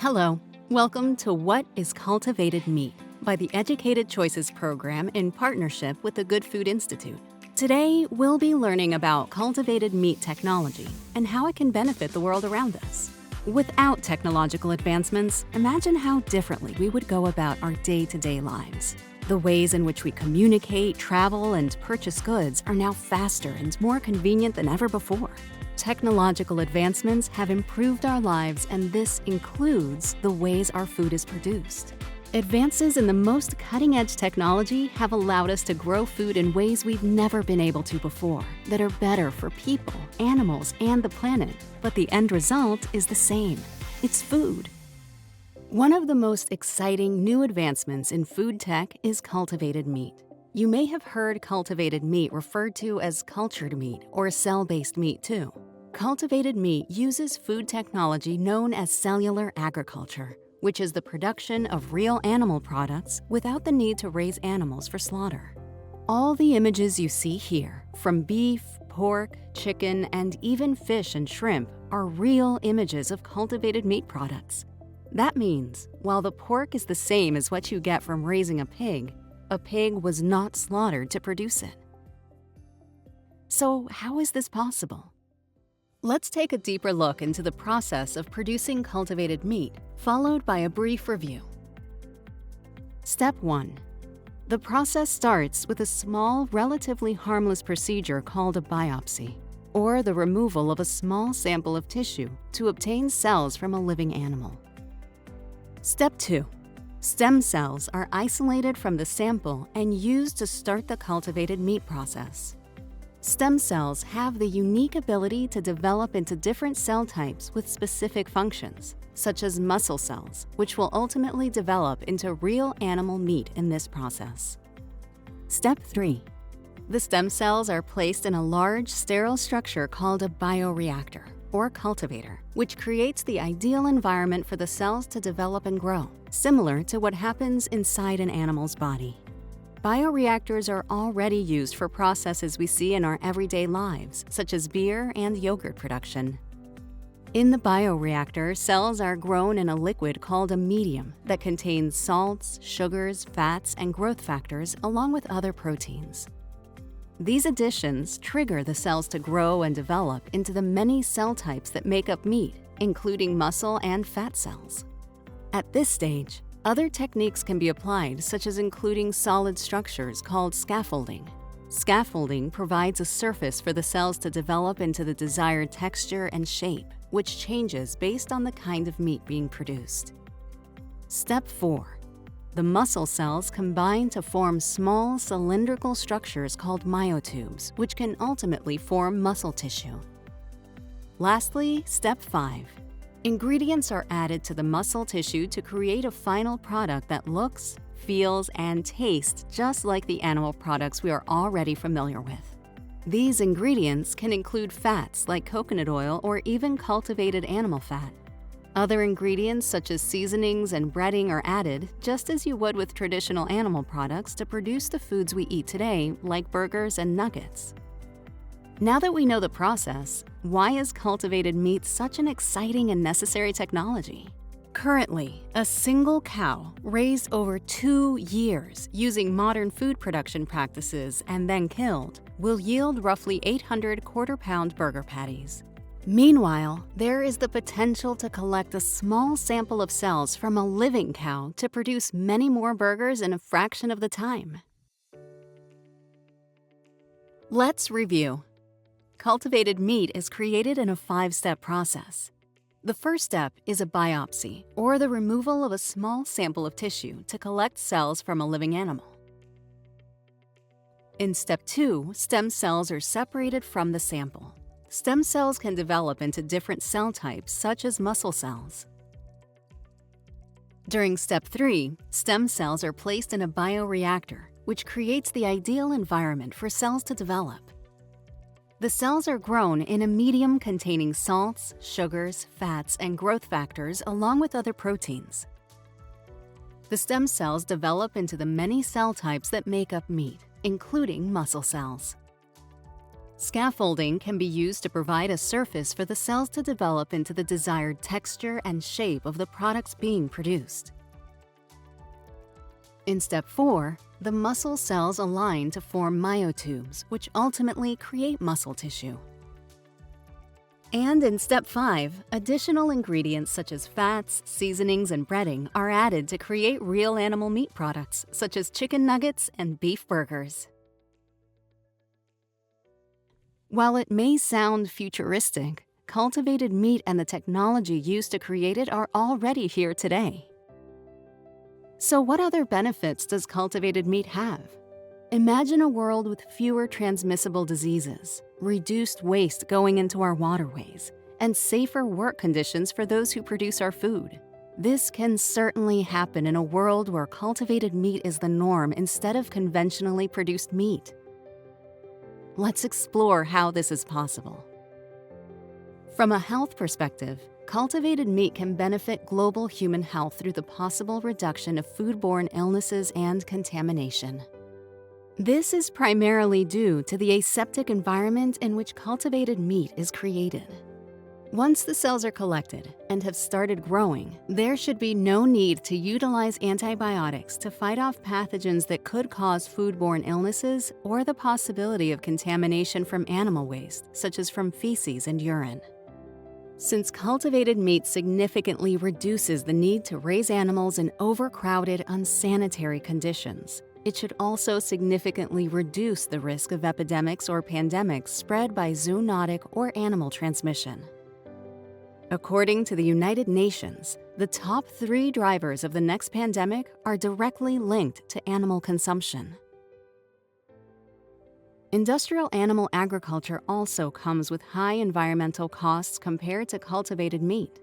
Hello, welcome to What is Cultivated Meat by the Educated Choices program in partnership with the Good Food Institute. Today, we'll be learning about cultivated meat technology and how it can benefit the world around us. Without technological advancements, imagine how differently we would go about our day-to-day lives. The ways in which we communicate, travel, and purchase goods are now faster and more convenient than ever before. Technological advancements have improved our lives, and this includes the ways our food is produced. Advances in the most cutting-edge technology have allowed us to grow food in ways we've never been able to before, that are better for people, animals, and the planet. But the end result is the same. It's food. One of the most exciting new advancements in food tech is cultivated meat. You may have heard cultivated meat referred to as cultured meat or cell-based meat too. Cultivated meat uses food technology known as cellular agriculture, which is the production of real animal products without the need to raise animals for slaughter. All the images you see here, from beef, pork, chicken, and even fish and shrimp, are real images of cultivated meat products. That means, while the pork is the same as what you get from raising a pig was not slaughtered to produce it. So how is this possible? Let's take a deeper look into the process of producing cultivated meat, followed by a brief review. Step 1. The process starts with a small, relatively harmless procedure called a biopsy, or the removal of a small sample of tissue to obtain cells from a living animal. Step 2. Stem cells are isolated from the sample and used to start the cultivated meat process. Stem cells have the unique ability to develop into different cell types with specific functions, such as muscle cells, which will ultimately develop into real animal meat in this process. Step 3. The stem cells are placed in a large, sterile structure called a bioreactor, or cultivator, which creates the ideal environment for the cells to develop and grow, similar to what happens inside an animal's body. Bioreactors are already used for processes we see in our everyday lives, such as beer and yogurt production. In the bioreactor, cells are grown in a liquid called a medium that contains salts, sugars, fats, and growth factors, along with other proteins. These additions trigger the cells to grow and develop into the many cell types that make up meat, including muscle and fat cells. At this stage, other techniques can be applied, such as including solid structures called scaffolding. Scaffolding provides a surface for the cells to develop into the desired texture and shape, which changes based on the kind of meat being produced. Step 4. The muscle cells combine to form small cylindrical structures called myotubes, which can ultimately form muscle tissue. Lastly, Step 5. Ingredients are added to the muscle tissue to create a final product that looks, feels, and tastes just like the animal products we are already familiar with. These ingredients can include fats like coconut oil or even cultivated animal fat. Other ingredients such as seasonings and breading are added, just as you would with traditional animal products, to produce the foods we eat today, like burgers and nuggets. Now that we know the process, why is cultivated meat such an exciting and necessary technology? Currently, a single cow raised over 2 years using modern food production practices and then killed will yield roughly 800 quarter-pound burger patties. Meanwhile, there is the potential to collect a small sample of cells from a living cow to produce many more burgers in a fraction of the time. Let's review. Cultivated meat is created in a 5-step process. The first step is a biopsy, or the removal of a small sample of tissue to collect cells from a living animal. In Step 2, stem cells are separated from the sample. Stem cells can develop into different cell types, such as muscle cells. During Step 3, stem cells are placed in a bioreactor, which creates the ideal environment for cells to develop. The cells are grown in a medium containing salts, sugars, fats, and growth factors, along with other proteins. The stem cells develop into the many cell types that make up meat, including muscle cells. Scaffolding can be used to provide a surface for the cells to develop into the desired texture and shape of the products being produced. In step 4, the muscle cells align to form myotubes, which ultimately create muscle tissue. And in step 5, additional ingredients such as fats, seasonings, and breading are added to create real animal meat products, such as chicken nuggets and beef burgers. While it may sound futuristic, cultivated meat and the technology used to create it are already here today. So what other benefits does cultivated meat have? Imagine a world with fewer transmissible diseases, reduced waste going into our waterways, and safer work conditions for those who produce our food. This can certainly happen in a world where cultivated meat is the norm instead of conventionally produced meat. Let's explore how this is possible. From a health perspective, cultivated meat can benefit global human health through the possible reduction of foodborne illnesses and contamination. This is primarily due to the aseptic environment in which cultivated meat is created. Once the cells are collected and have started growing, there should be no need to utilize antibiotics to fight off pathogens that could cause foodborne illnesses or the possibility of contamination from animal waste, such as from feces and urine. Since cultivated meat significantly reduces the need to raise animals in overcrowded, unsanitary conditions, it should also significantly reduce the risk of epidemics or pandemics spread by zoonotic or animal transmission. According to the United Nations, the top 3 drivers of the next pandemic are directly linked to animal consumption. Industrial animal agriculture also comes with high environmental costs compared to cultivated meat.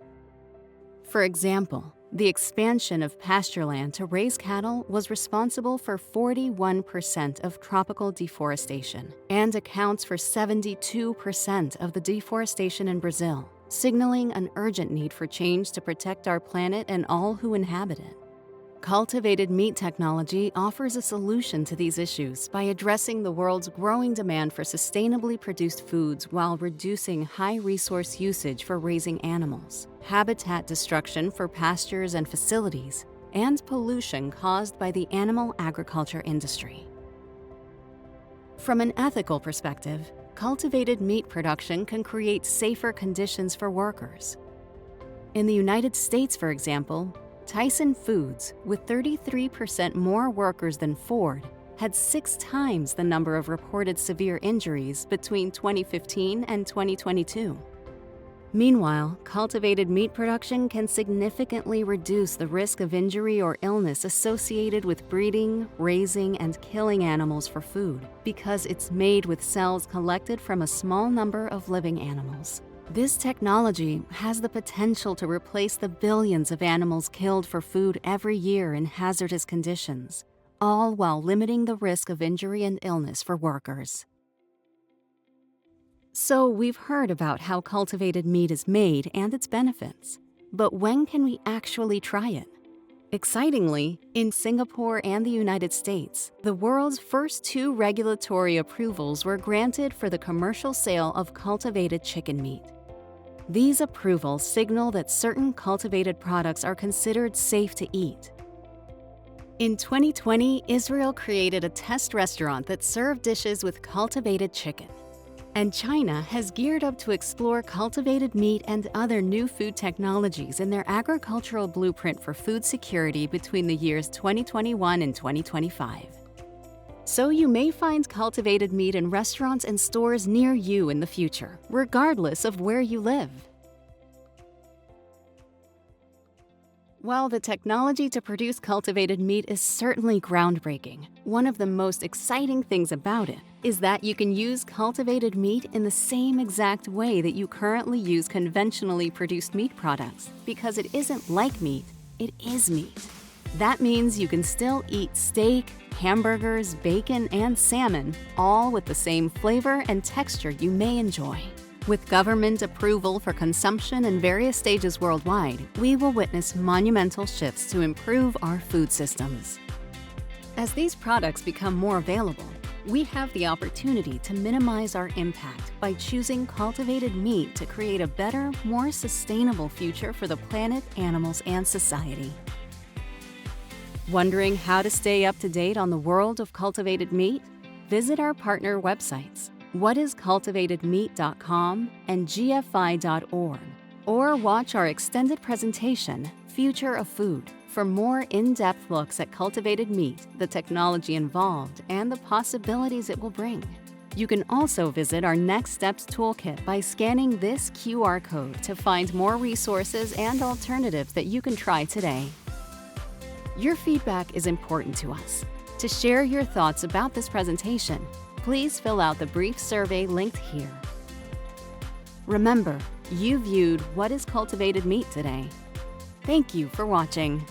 For example, the expansion of pasture land to raise cattle was responsible for 41% of tropical deforestation and accounts for 72% of the deforestation in Brazil, signaling an urgent need for change to protect our planet and all who inhabit it. Cultivated meat technology offers a solution to these issues by addressing the world's growing demand for sustainably produced foods while reducing high resource usage for raising animals, habitat destruction for pastures and facilities, and pollution caused by the animal agriculture industry. From an ethical perspective, cultivated meat production can create safer conditions for workers. In the United States, for example, Tyson Foods, with 33% more workers than Ford, had 6 times the number of reported severe injuries between 2015 and 2022. Meanwhile, cultivated meat production can significantly reduce the risk of injury or illness associated with breeding, raising, and killing animals for food because it's made with cells collected from a small number of living animals. This technology has the potential to replace the billions of animals killed for food every year in hazardous conditions, all while limiting the risk of injury and illness for workers. So we've heard about how cultivated meat is made and its benefits, but when can we actually try it? Excitingly, in Singapore and the United States, the world's first 2 regulatory approvals were granted for the commercial sale of cultivated chicken meat. These approvals signal that certain cultivated products are considered safe to eat. In 2020, Israel created a test restaurant that served dishes with cultivated chicken. And China has geared up to explore cultivated meat and other new food technologies in their agricultural blueprint for food security between the years 2021 and 2025. So you may find cultivated meat in restaurants and stores near you in the future, regardless of where you live. While the technology to produce cultivated meat is certainly groundbreaking, one of the most exciting things about it is that you can use cultivated meat in the same exact way that you currently use conventionally produced meat products, because it isn't like meat, it is meat. That means you can still eat steak, hamburgers, bacon, and salmon, all with the same flavor and texture you may enjoy. With government approval for consumption in various stages worldwide, we will witness monumental shifts to improve our food systems. As these products become more available, We have the opportunity to minimize our impact by choosing cultivated meat to create a better, more sustainable future for the planet, animals, and society. Wondering how to stay up to date on the world of cultivated meat? Visit our partner websites, whatiscultivatedmeat.com and gfi.org, or watch our extended presentation, Future of Food, for more in-depth looks at cultivated meat, the technology involved, and the possibilities it will bring. You can also visit our Next Steps toolkit by scanning this QR code to find more resources and alternatives that you can try today. Your feedback is important to us. To share your thoughts about this presentation, please fill out the brief survey linked here. Remember, you viewed What is Cultivated Meat today. Thank you for watching.